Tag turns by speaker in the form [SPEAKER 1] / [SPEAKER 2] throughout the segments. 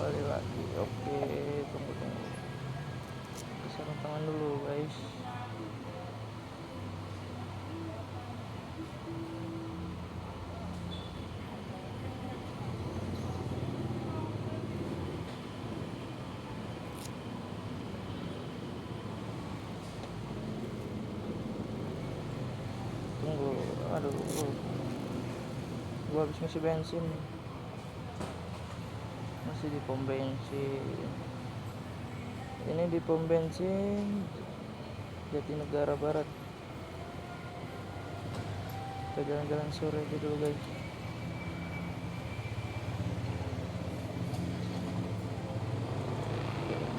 [SPEAKER 1] kembali lagi. Oke, tunggu sarung tangan dulu guys. Tunggu, aduh, gua habis ngisi bensin, masih di pom bensin. Ini di pom bensin Jatinegara Barat. Kita jalan-jalan sore dulu guys.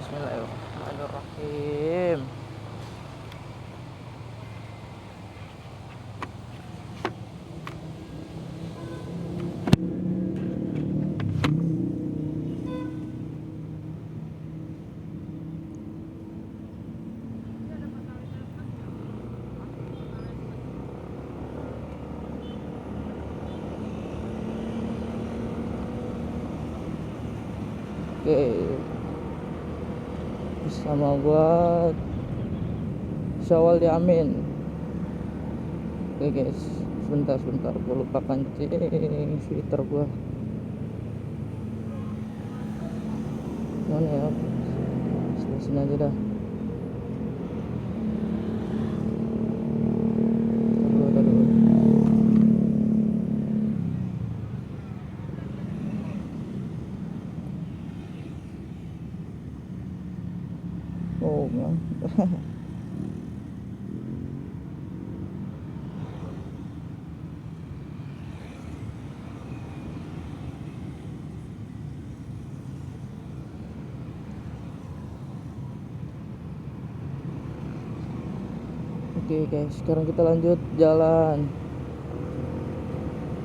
[SPEAKER 1] Bismillahirrahmanirrahim. Oke, bersama gua Syawal Yamin. Oke guys, sebentar gua lupa kancing sweater gua. Mana ya? Sini aja dah. Aduh. Oh, man. Oke guys, sekarang kita lanjut jalan.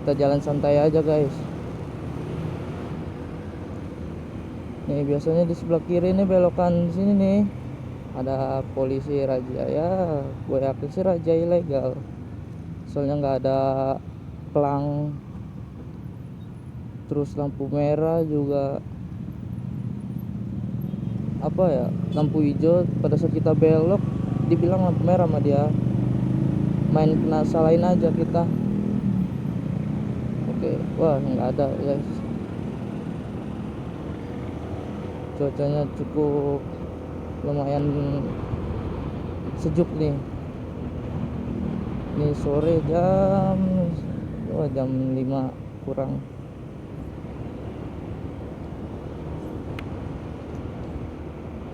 [SPEAKER 1] Kita jalan santai aja guys. Nih biasanya di sebelah kiri nih belokan sini nih ada polisi raja, ya gue yakin sih raja ilegal, soalnya nggak ada pelang, terus lampu merah juga apa ya, lampu hijau pada saat kita belok dibilang lampu merah sama dia, main kena salahin aja kita. Oke, wah nggak ada guys. Cuacanya cukup lumayan sejuk nih. Ini sore jam 5 kurang.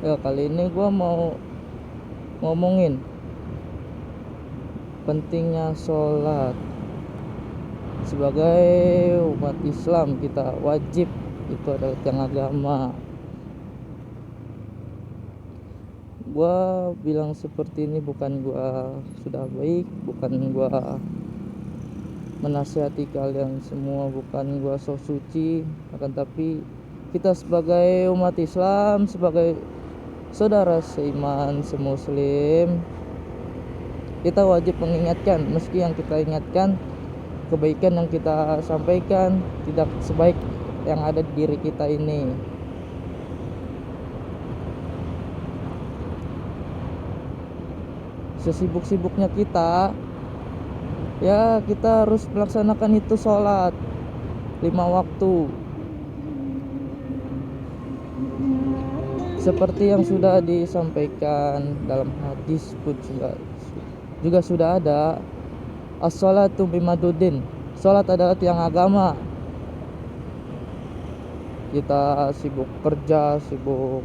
[SPEAKER 1] Ya kali ini gua mau ngomongin pentingnya sholat. Sebagai umat Islam kita wajib, itu adalah tiang agama. Gua bilang seperti ini bukan gua sudah baik, bukan gua menasihati kalian semua, bukan gua sok suci, akan tapi kita sebagai umat Islam, sebagai saudara seiman semuslim, kita wajib mengingatkan, meski yang kita ingatkan kebaikan yang kita sampaikan tidak sebaik yang ada di diri kita ini. Sesibuk-sibuknya kita, ya kita harus melaksanakan itu sholat 5 waktu, seperti yang sudah disampaikan dalam hadis pun juga sudah ada. As-sholatu bimadudin, sholat adalah tiang agama. Kita sibuk kerja, sibuk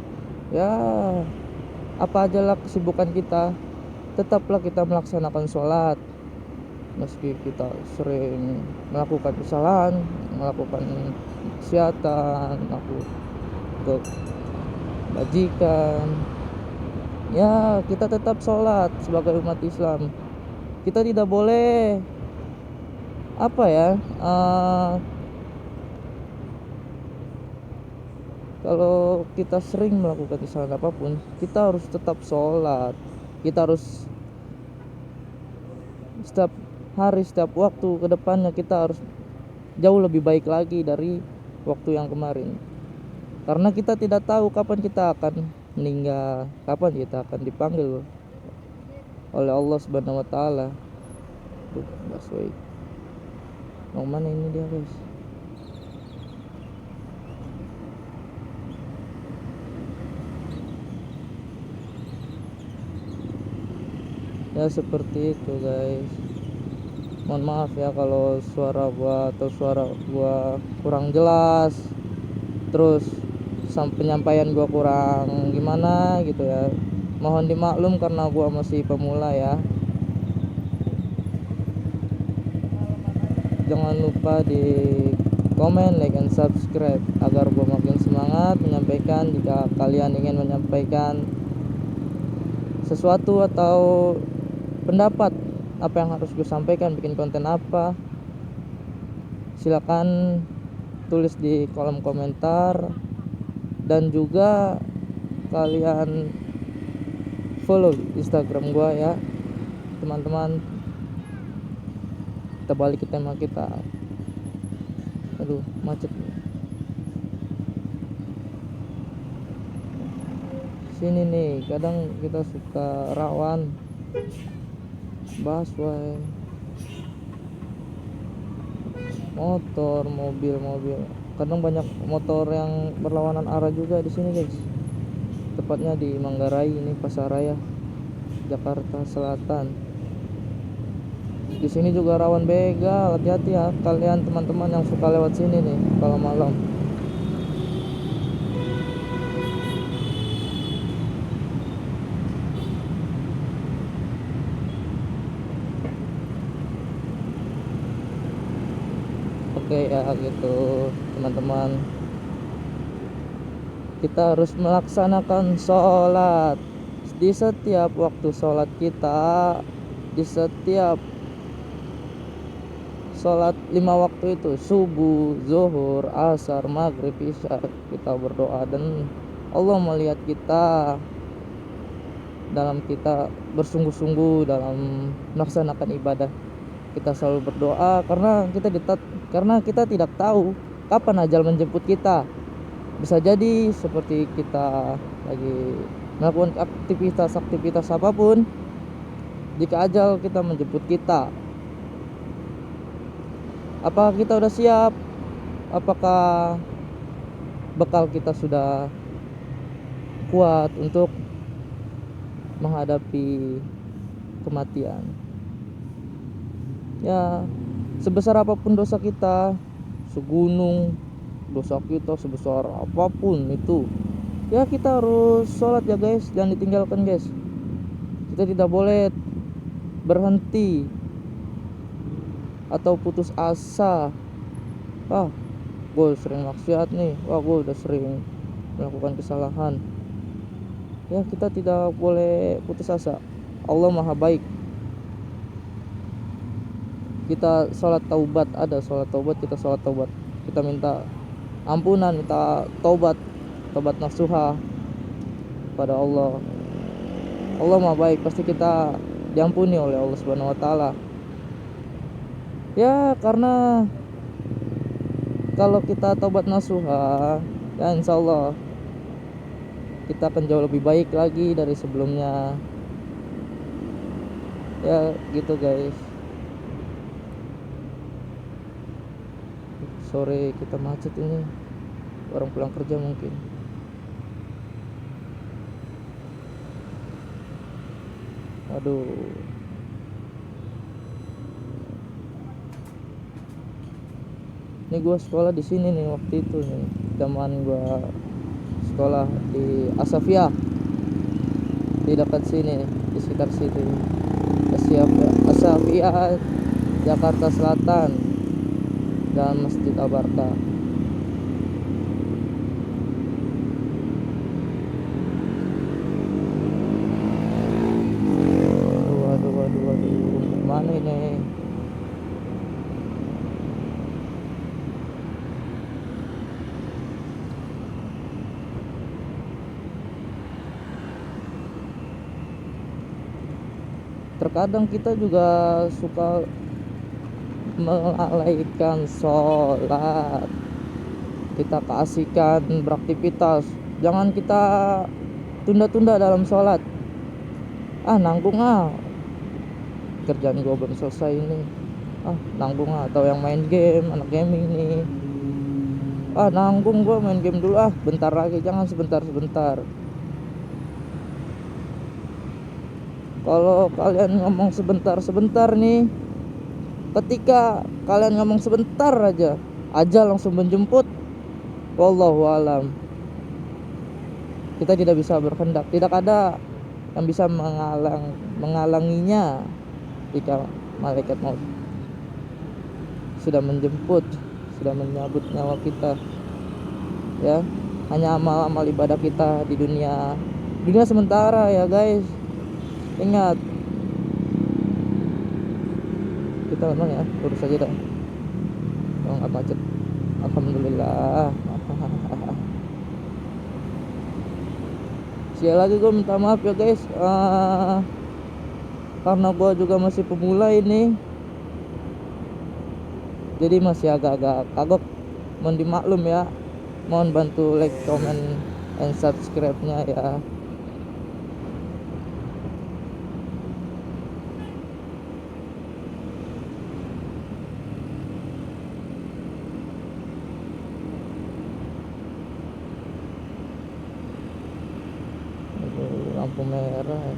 [SPEAKER 1] ya apa aja lah kesibukan kita, tetaplah kita melaksanakan sholat. Meski kita sering melakukan kesalahan, melakukan maksiatan, melakukan kebajikan, ya kita tetap sholat sebagai umat Islam. Kita tidak boleh apa ya, kalau kita sering melakukan kesalahan apapun, kita harus tetap sholat. Kita harus setiap hari, setiap waktu ke depannya kita harus jauh lebih baik lagi dari waktu yang kemarin. karena kita tidak tahu kapan kita akan meninggal, kapan kita akan dipanggil oleh Allah Subhanahu wa taala. Tuh, busway. Mau mana ini dia, guys? Ya seperti itu, guys. Mohon maaf ya kalau suara gua kurang jelas, terus penyampaian gua kurang gimana gitu ya. Mohon dimaklum karena gua masih pemula ya. Jangan lupa di komen, like, and subscribe agar gua makin semangat menyampaikan. Jika kalian ingin menyampaikan sesuatu atau pendapat apa yang harus gue sampaikan, bikin konten apa, silakan tulis di kolom komentar. Dan juga kalian follow Instagram gua ya teman-teman. Kita balik ke tema kita. Aduh, macet nih. Sini nih, kadang kita suka rawan busway, motor, mobil. Kadang banyak motor yang berlawanan arah juga di sini, guys. Tepatnya di Manggarai ini, Pasaraya, Jakarta Selatan. Di sini juga rawan begal, hati-hati ya kalian teman-teman yang suka lewat sini nih kalau malam. Oke ya gitu teman-teman, kita harus melaksanakan sholat di setiap waktu sholat kita, di setiap sholat 5 waktu itu, subuh, zuhur, asar, maghrib, isya. Kita berdoa dan Allah melihat kita dalam kita bersungguh-sungguh dalam melaksanakan ibadah. Kita selalu berdoa karena kita tidak tahu kapan ajal menjemput kita. Bisa jadi seperti kita lagi melakukan aktivitas apapun, jika ajal kita menjemput kita, apakah kita udah siap? Apakah bekal kita sudah kuat untuk menghadapi kematian? Ya, sebesar apapun dosa kita, segunung dosa kita, sebesar apapun itu, ya kita harus sholat ya guys, jangan ditinggalkan guys. Kita tidak boleh berhenti atau putus asa. Gue sering maksiat nih, gue udah sering melakukan kesalahan. Ya kita tidak boleh putus asa. Allah maha baik. Kita sholat taubat, ada sholat taubat, kita sholat taubat, kita minta ampunan, minta taubat nasuha pada Allah. Allah maha baik, pasti kita diampuni oleh Allah Subhanahu wa taala. Ya karena kalau kita taubat nasuha, ya insya Allah kita akan jauh lebih baik lagi dari sebelumnya. Ya gitu guys. Sore kita macet ini, orang pulang kerja mungkin. Aduh, ini gue sekolah di sini nih waktu itu nih, zaman gue sekolah di Asafia, di dekat sini, di sekitar situ, Asafia Jakarta Selatan dan Masjid Abarta. Waduh, mana ini? Terkadang kita juga suka melalaikan sholat. kita keasikan beraktivitas. Jangan kita tunda-tunda dalam sholat. Nanggung kerjaan gue belum selesai ini. Nanggung atau yang main game, anak gaming nih. Nanggung gue main game dulu bentar lagi. Jangan sebentar-sebentar. Kalau kalian ngomong sebentar-sebentar nih, ketika kalian ngomong sebentar aja langsung menjemput. Wallahu alam. Kita tidak bisa berkehendak, tidak ada yang bisa menghalanginya jika malaikat maut sudah menjemput, sudah menyambut nyawa kita. Ya, hanya amal-amal ibadah kita di dunia sementara ya guys. Ingat, kita memang ya urus aja dah, kalau nggak macet. Alhamdulillah. Sekali lagi gue minta maaf ya guys, karena gue juga masih pemula ini, jadi masih agak-agak kagok. Mohon dimaklum ya. Mohon bantu like, comment, and subscribe-nya ya. Lampu merah.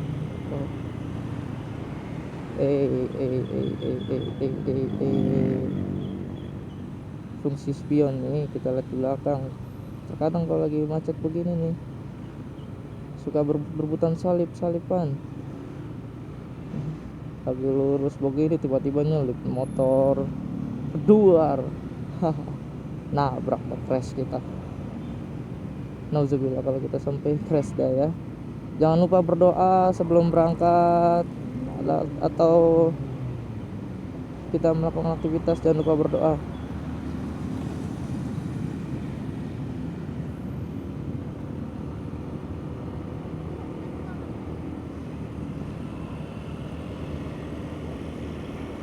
[SPEAKER 1] Fungsi spion nih, kita lihat di belakang. Terkadang kalau lagi macet begini nih, suka berebutan salip-salipan. Lagi lurus begini tiba-tiba nyelip motor keduar. Nabrak, crash kita. Nauzubillah kalau kita sampai crash dah ya. Jangan lupa berdoa sebelum berangkat, atau kita melakukan aktivitas. Jangan lupa berdoa.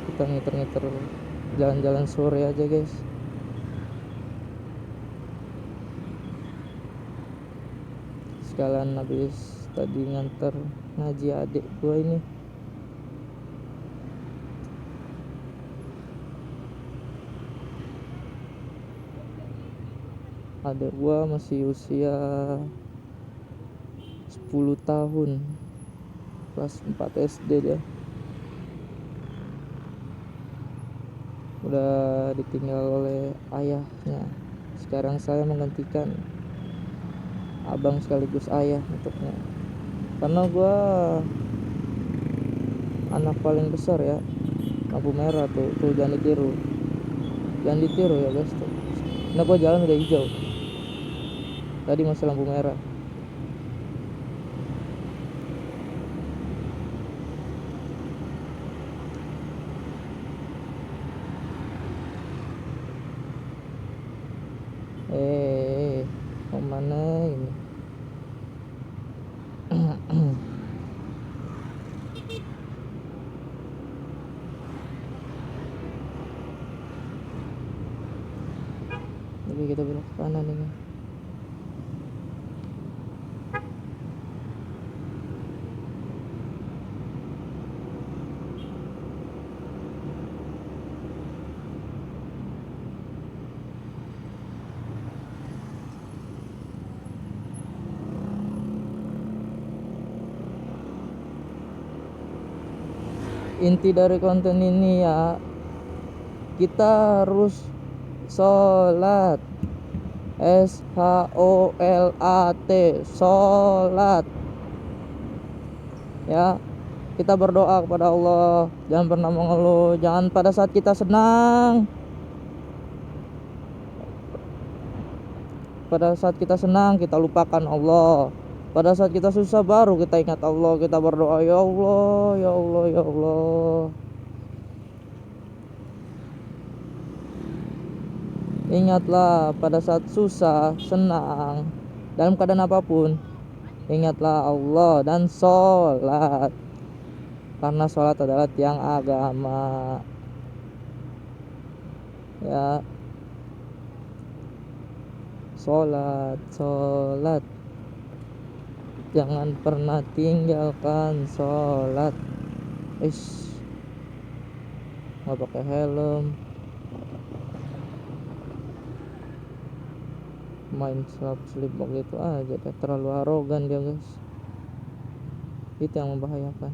[SPEAKER 1] Kita ngiter-ngiter jalan-jalan sore aja guys. Sekalian habis tadi nganter ngaji adik gua ini. Adik gua masih usia 10 tahun, kelas 4 SD dia. Udah ditinggal oleh ayahnya. Sekarang saya menggantikan abang sekaligus ayah untuknya, karena gue anak paling besar ya. Lampu merah tuh jangan ditiru ya guys tuh. Nah gue jalan udah hijau, tadi masih lampu merah. Mau mana ini? Jadi kita belok ke kanan ini. Inti dari konten ini ya, kita harus sholat, SHOLAT, sholat ya. Kita berdoa kepada Allah, jangan pernah mengeluh. Jangan pada saat kita senang, kita lupakan Allah. Pada saat kita susah baru kita ingat Allah, kita berdoa, ya Allah, ya Allah, ya Allah. Ingatlah pada saat susah, senang, dalam keadaan apapun, ingatlah Allah dan sholat, karena sholat adalah tiang agama ya. sholat, jangan pernah tinggalkan sholat. Nggak pakai helm, main slip begitu aja deh. Terlalu arogan dia guys, itu yang membahayakan.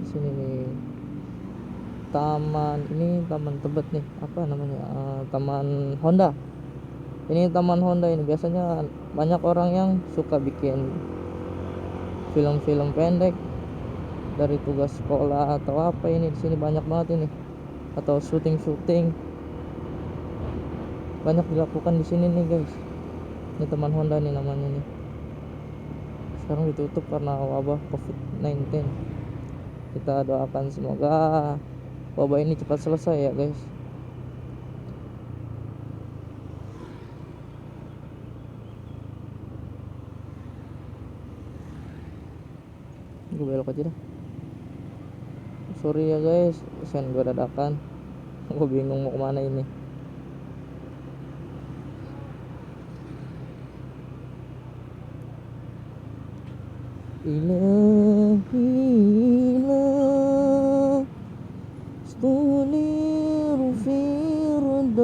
[SPEAKER 1] Sini nih taman Tebet nih, apa namanya, taman Honda. Ini taman Honda ini biasanya banyak orang yang suka bikin film-film pendek dari tugas sekolah atau apa. Ini di sini banyak banget ini, atau syuting banyak dilakukan di sini nih guys. Ini taman Honda nih namanya nih. Sekarang ditutup karena wabah COVID-19. Kita doakan semoga wabah ini cepat selesai ya guys. Gue belok aja dah. Sorry ya guys, sen gue dadakan. Gue bingung mau kemana ini. Ilahilah stulir firdaus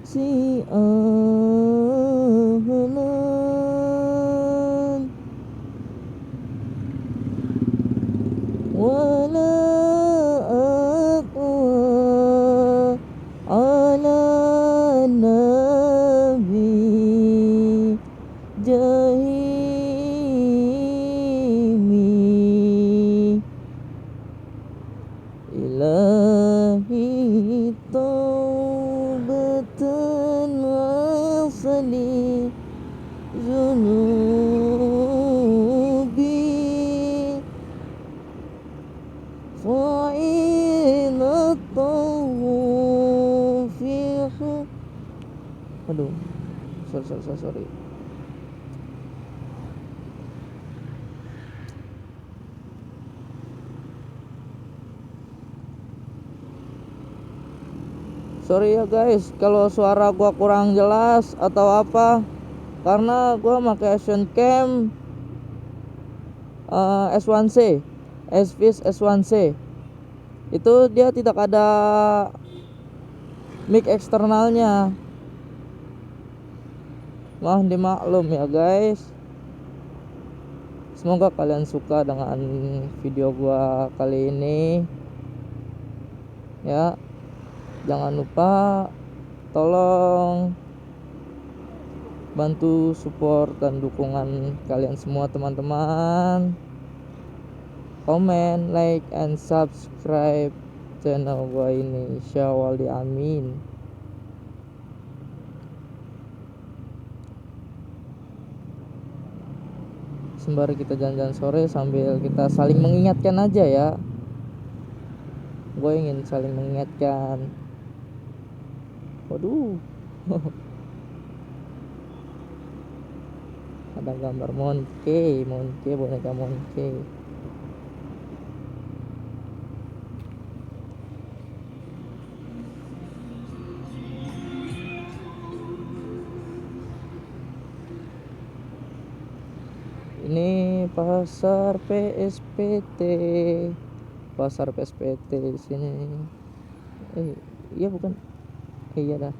[SPEAKER 1] si ahlan wala atwa ala nabi jahimi ilahi taubatan wasali zunubi fa'inatahu fiha. Aduh, sorry. Sorry ya guys kalau suara gua kurang jelas atau apa, karena gua pakai Action Cam S1C, SVIS S1C. Itu dia tidak ada mic eksternalnya. Mohon dimaklum ya guys. Semoga kalian suka dengan video gua kali ini. Ya, jangan lupa tolong bantu support dan dukungan kalian semua teman-teman. Comment, like, and subscribe channel gua ini, insyaallah amin. Sembari kita jalan-jalan sore sambil kita saling mengingatkan aja ya. Gue ingin saling mengingatkan. Waduh. Ada gambar Monke, boneka Monke. Ini pasar PSPT di sini. Iya bukan? Iya dah.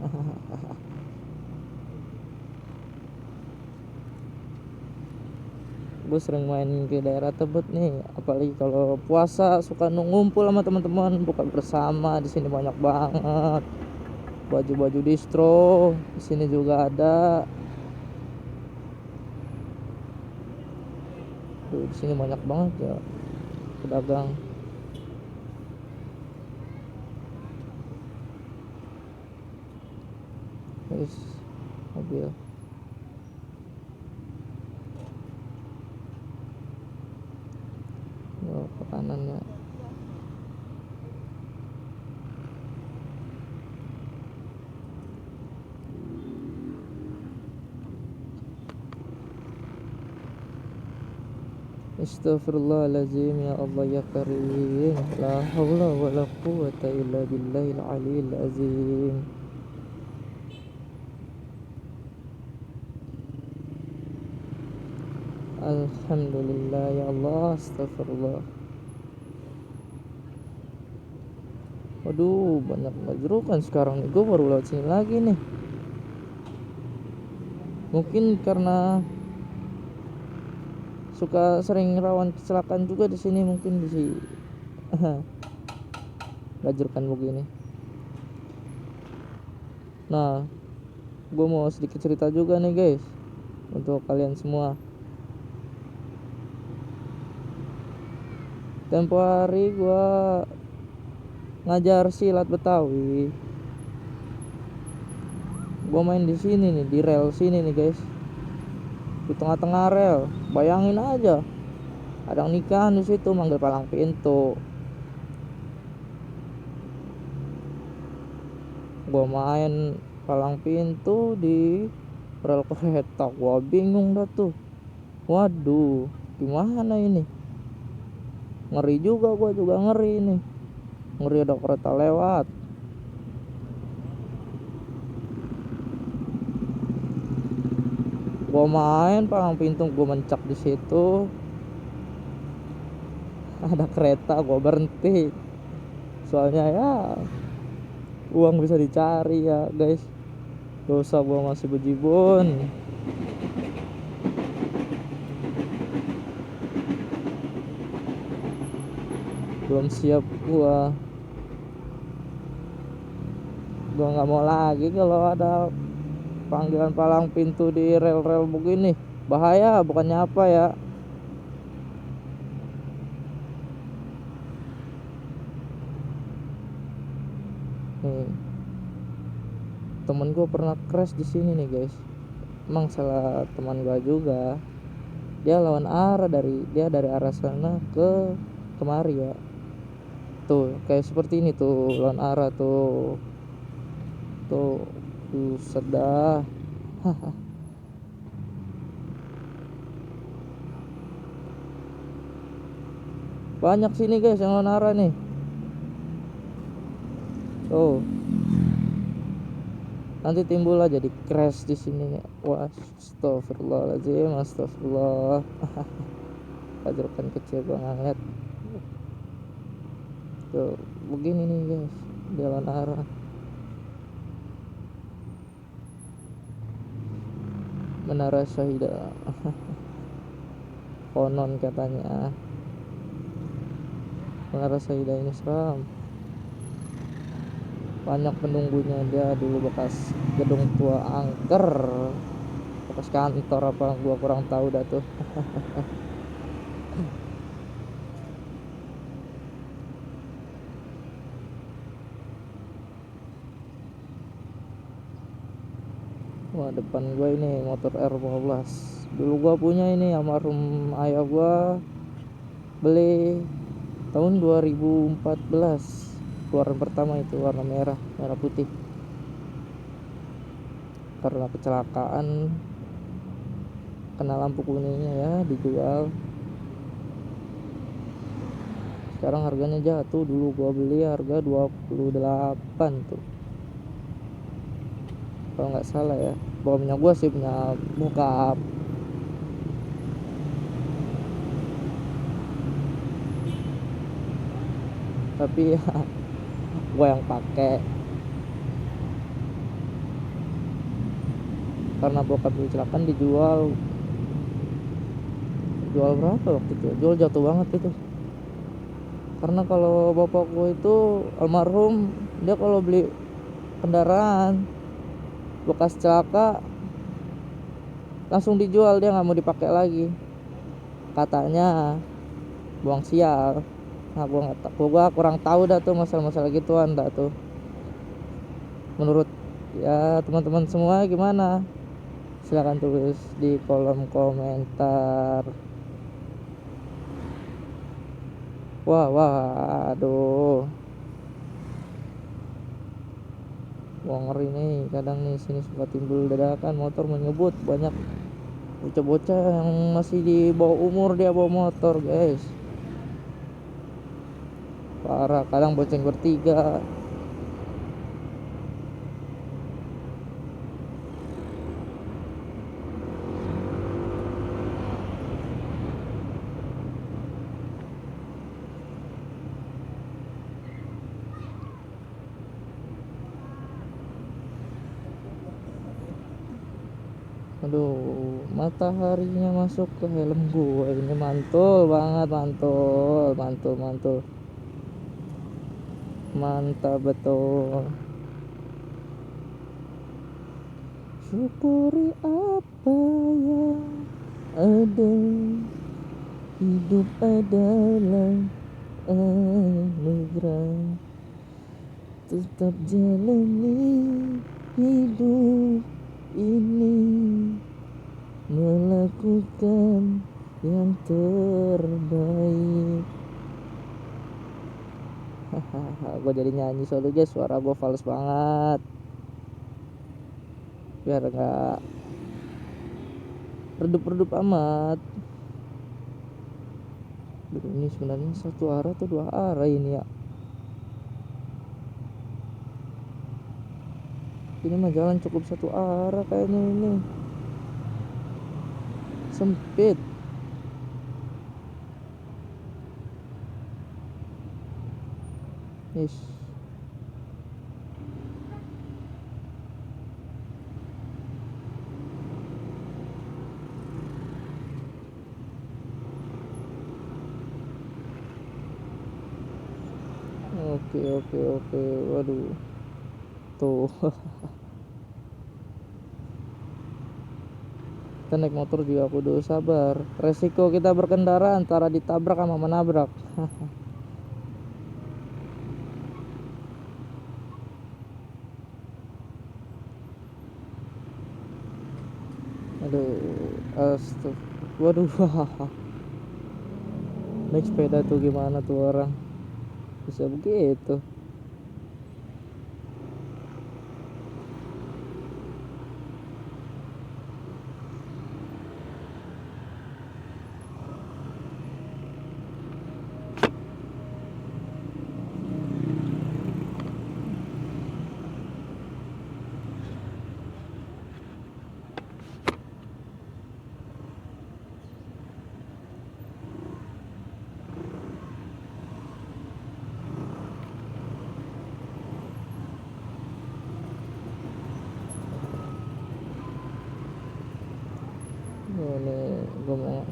[SPEAKER 1] Gue sering main ke daerah Tebet nih, apalagi kalau puasa suka ngumpul sama teman-teman buka bersama. Di sini banyak banget baju-baju distro. Di sini juga ada. Di sini banyak banget ya pedagang. Guys, mobil. Ke kanannya. Astaghfirullahaladzim, ya Allah ya Karim. La haula wa la quwata illa billahil aliyil azim. Alhamdulillah ya Allah. Astagfirullah. Waduh, banyak majrukan sekarang nih. Gue baru lewat sini lagi nih. Mungkin karena suka sering rawan kecelakaan juga di sini, mungkin di sini majrukan begini. Nah, gue mau sedikit cerita juga nih guys, untuk kalian semua. Tempo hari gue ngajar silat Betawi. Gue main di sini nih, di rel sini nih guys, di tengah-tengah rel. Bayangin aja, ada yang nikahan di situ, manggil palang pintu. Gue main palang pintu di rel kereta. Gue bingung dah tuh. Waduh, gimana ini? Ngeri juga, gue juga ngeri nih. Ngeri ada kereta lewat. Gue main palang pintu, gue mencak di situ. Ada kereta, gue berhenti. Soalnya ya uang bisa dicari ya guys. Dosa gue masih bejibun. Belum siap gue nggak mau lagi kalau ada panggilan palang pintu di rel-rel begini. Bahaya, bukannya apa ya. Nih, temen gue pernah crash di sini nih guys. Emang salah teman gue juga. Dia lawan arah, dia dari arah sana ke kemari ya. Tuh kayak seperti ini tuh, lawan arah tuh. Buset dah. Banyak sini guys yang lawan arah nih. Tuh, nanti timbul aja di crash di sini nih. Wah, astagfirullahaladzim, astagfirullah. Tajrukan kecil banget. Tuh, begini nih guys, jalan arah. Menara Syahidah. Konon katanya Menara Syahidah ini seram. Banyak penunggunya, dia dulu bekas gedung tua angker, bekas kantor apa gua kurang tahu dah tuh. Wah, depan gua ini motor R15. Dulu gua punya ini, almarhum ayah gua beli tahun 2014. Keluaran pertama itu warna merah putih. Karena kecelakaan kena lampu kuningnya ya, dijual. Sekarang harganya jatuh. Dulu gua beli harga 28 tuh, kalau nggak salah ya. Punya gua sih, punya bokap. Tapi ya gua yang pakai karena bokap kecelakaan. Dijual berapa waktu itu? Jual jatuh banget itu. Karena kalau bapak gua itu almarhum, dia kalau beli kendaraan bekas celaka langsung dijual, dia nggak mau dipakai lagi, katanya buang sial. Nah, gua kurang tahu dah tuh masalah gituan dah tuh. Menurut ya teman-teman semua gimana? Silahkan tulis di kolom komentar. Waduh, wah ngeri nih. Kadang nih sini suka timbul dadakan motor menyebut banyak bocah-bocah yang masih di bawah umur dia bawa motor guys, parah. Kadang bonceng bertiga. Aduh, mataharinya masuk ke helm gue ini, mantul banget, mantul, mantul, mantul, mantap betul. Syukuri apa yang ada, hidup adalah anugerah, tetap jalani hidup ini, melakukan yang terbaik. Hahaha, gue jadi nyanyi solo guys, suara gue fals banget, biar gak redup-redup amat. Ini sebenarnya satu arah atau dua arah ini ya? Ini mah jalan cukup satu arah kayaknya, ini sempit. Yes. Oke, oke, oke. Waduh, tuh. Kita naik motor juga kudu sabar. Resiko kita berkendara antara ditabrak sama menabrak. Aduh, waduh. Naik sepeda tuh gimana tuh orang bisa begitu? Ini gue mau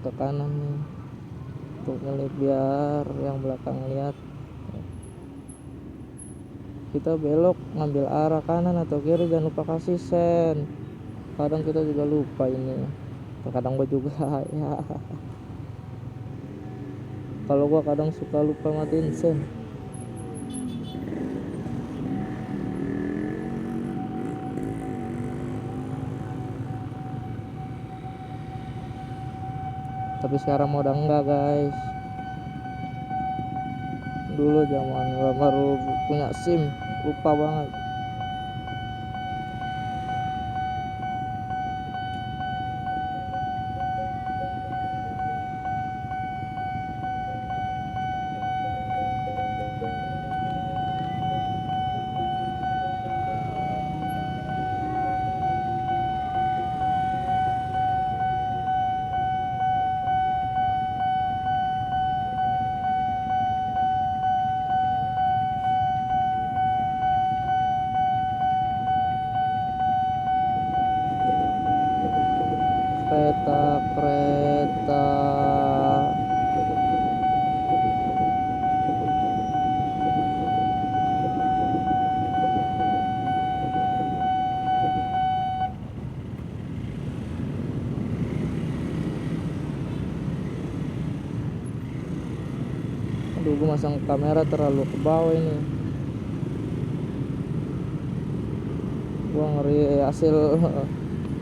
[SPEAKER 1] ke kanan nih untuk ngeliat biar yang belakang lihat. Kita belok ngambil arah kanan atau kiri, jangan lupa kasih sen. Kadang kita juga lupa ini, terkadang gue juga ya. Kalau gue kadang suka lupa matiin sen. Tapi sekarang mau udah enggak guys. Dulu zaman gua baru punya SIM, lupa banget. Kereta. Aduh, gue masang kamera terlalu ke bawah ini. Gue ngeri hasil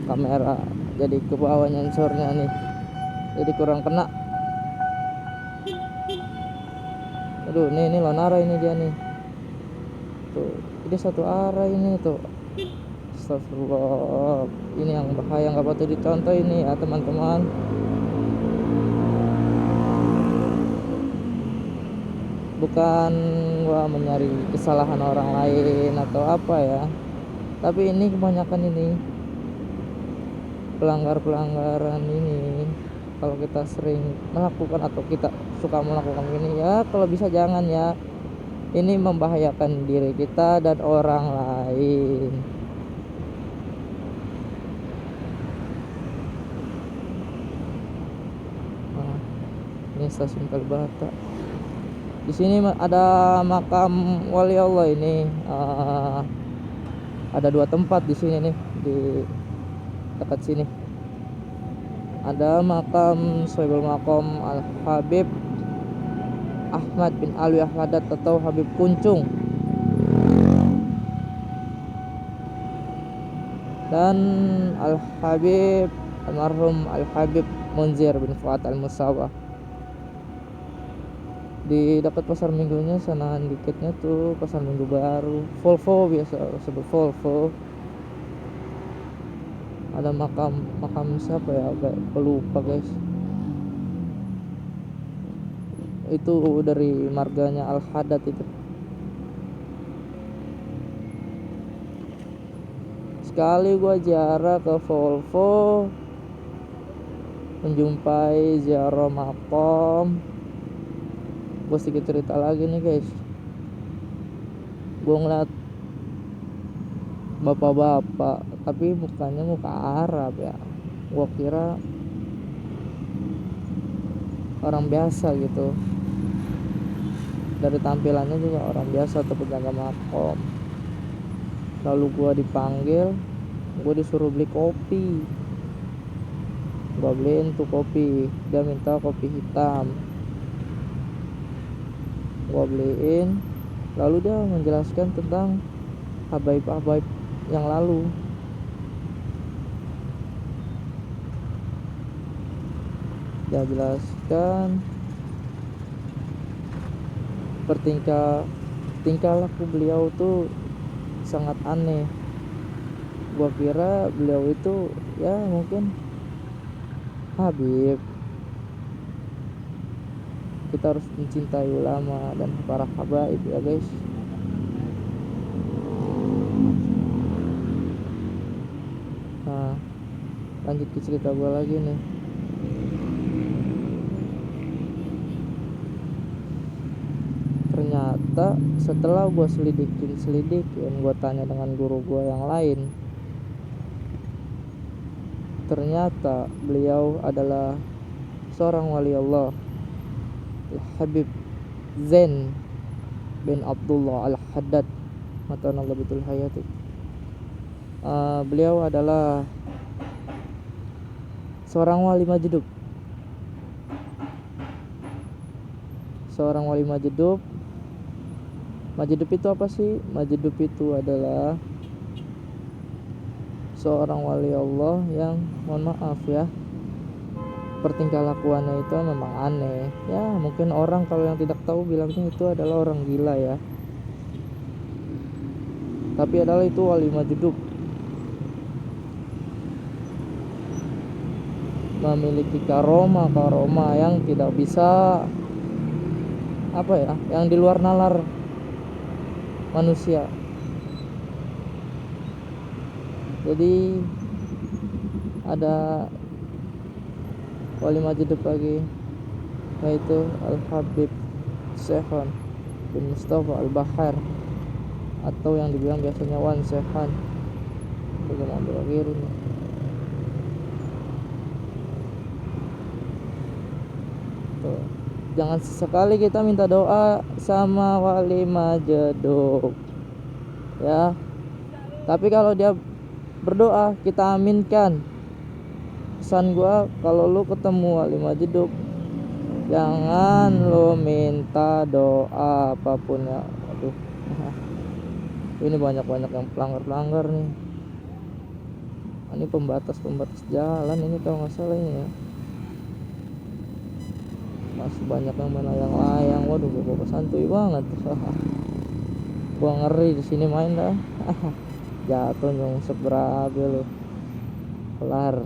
[SPEAKER 1] kamera jadi ke bawah sensornya nih, jadi kurang kena. Aduh, ini lon arah ini dia nih. Tuh, ini satu arah ini tuh. astagfirullah. Ini yang bahaya, nggak patut dicontoh ini ya teman-teman. Bukan gua mencari kesalahan orang lain atau apa ya, tapi ini kebanyakan ini pelanggaran ini. Kalau kita sering melakukan atau kita suka melakukan ini ya, kalau bisa jangan ya. Ini membahayakan diri kita dan orang lain. Nah, ini stasiun Kalibata. Di sini ada makam wali Allah ini. Ada 2 tempat di sini nih, di dekat sini. Ada makam Sohibul Maqam Al Habib Ahmad bin Alwi Ahmadat atau Habib Kuncung, dan Al Habib almarhum Al Habib Munzir bin Fuad Al Musawah. Di dekat pasar minggunya sanaan dikitnya tuh pasar minggu baru, Volvo, biasa sebut Volvo. Ada makam siapa ya, agak pelupa guys. Itu dari marganya Al Haddad itu. Sekali gua ziarah ke Volvo, menjumpai ziarah makom. Gue sedikit cerita lagi nih guys. Gue ngeliat bapak-bapak, tapi mukanya muka Arab ya. Gue kira orang biasa gitu. Dari tampilannya juga orang biasa atau penjaga makom. Lalu gue dipanggil, gue disuruh beli kopi. Gue beliin tuh kopi, dia minta kopi hitam. Gue beliin, lalu dia menjelaskan tentang habaib-habaib yang lalu. Dia jelaskan tingkah laku beliau tuh sangat aneh. Gua kira beliau itu ya mungkin Habib. Kita harus mencintai ulama dan para habaib ya guys. Nah, lanjut ke cerita gua lagi nih. Ternyata setelah gue selidikin, gue tanya dengan guru gue yang lain, ternyata beliau adalah seorang wali Allah, Habib Zain bin Abdullah Al Haddad matanallah betul hayati. Beliau adalah seorang wali Majdub. Majdub itu apa sih? Majdub itu adalah seorang wali Allah yang, mohon maaf ya, pertingkah lakuannya itu memang aneh. Ya mungkin orang kalau yang tidak tahu bilangnya itu adalah orang gila ya. Tapi adalah itu wali Majdub. Memiliki karoma yang tidak bisa yang di luar nalar manusia. Jadi ada wali Majdub lagi, yaitu Al Habib Sehon bin Mustafa Al Bahar, atau yang dibilang biasanya Wan Sehan. Bagaimana ambil lagi ini? Tuh. Jangan sesekali kita minta doa sama wali Majdub ya. Tapi kalau dia berdoa kita aminkan. Pesan gua, kalau lu ketemu wali Majdub, jangan lu minta doa apapun ya. Aduh, ini banyak yang pelanggar nih. Ini pembatas jalan ini kalau nggak salah ini ya. Masih banyak yang main layang-layang. Waduh, bapak santuy banget. Gua ngeri di sini main dah. jatuh nyungsep berabe lu, kelar.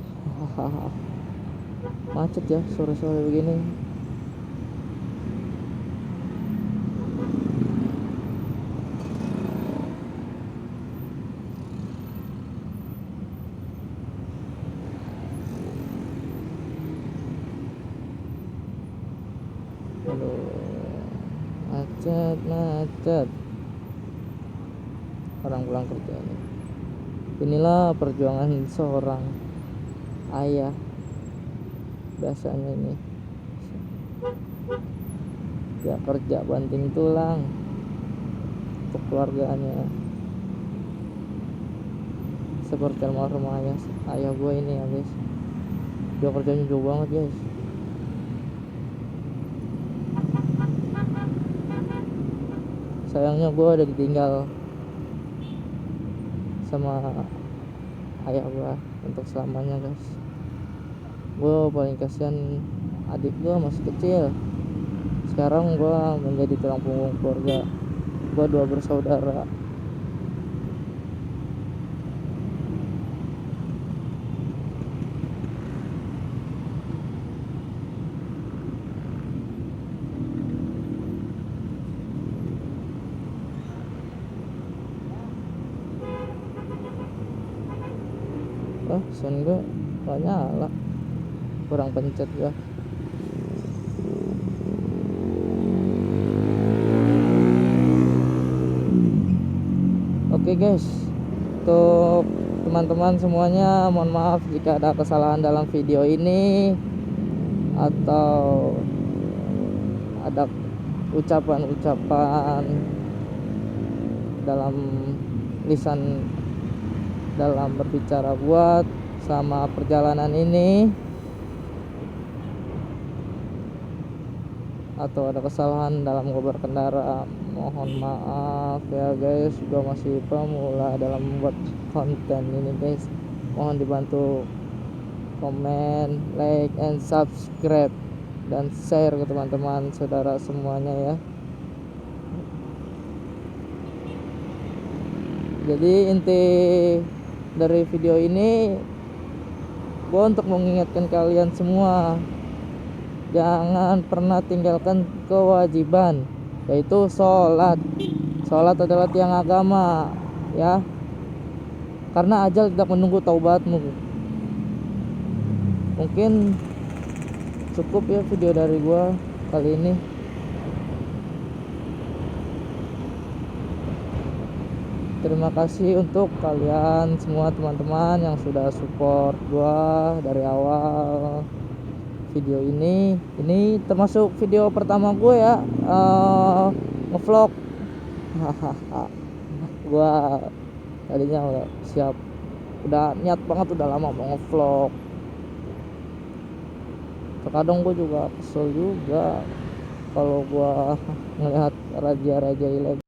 [SPEAKER 1] Macet ya sore-sore begini. Aduh, macet orang pulang kerja nih. Inilah perjuangan seorang ayah biasanya ini, ya kerja banting tulang untuk keluarganya, seperti almarhum ayah gue ini ya guys. Dia kerjanya jauh banget guys. Sayangnya gue udah ditinggal sama ayah gue untuk selamanya guys. Gue paling kasihan adik gue masih kecil. Sekarang gue menjadi tulang punggung keluarga. Gue 2 bersaudara. Sound gue gak nyala, kurang pencet gue. Oke guys, untuk teman-teman semuanya, mohon maaf jika ada kesalahan dalam video ini atau ada ucapan-ucapan dalam lisan dalam berbicara buat sama perjalanan ini, atau ada kesalahan dalam gue berkendara, mohon maaf ya guys. Gue masih pemula dalam membuat konten ini guys. Mohon dibantu komen, like, and subscribe, dan share ke teman-teman saudara semuanya ya. Jadi inti dari video ini gue untuk mengingatkan kalian semua, jangan pernah tinggalkan kewajiban, yaitu sholat. Sholat adalah tiang agama ya, karena ajal tidak menunggu taubatmu. Mungkin cukup ya video dari gue kali ini. Terima kasih untuk kalian semua teman-teman yang sudah support gua dari awal video ini. Ini termasuk video pertama gue ya, ngevlog. Gua tadinya udah siap, udah niat banget, udah lama mau ngevlog. Terkadang gue juga kesel juga kalau gua ngelihat raja-raja ilegal.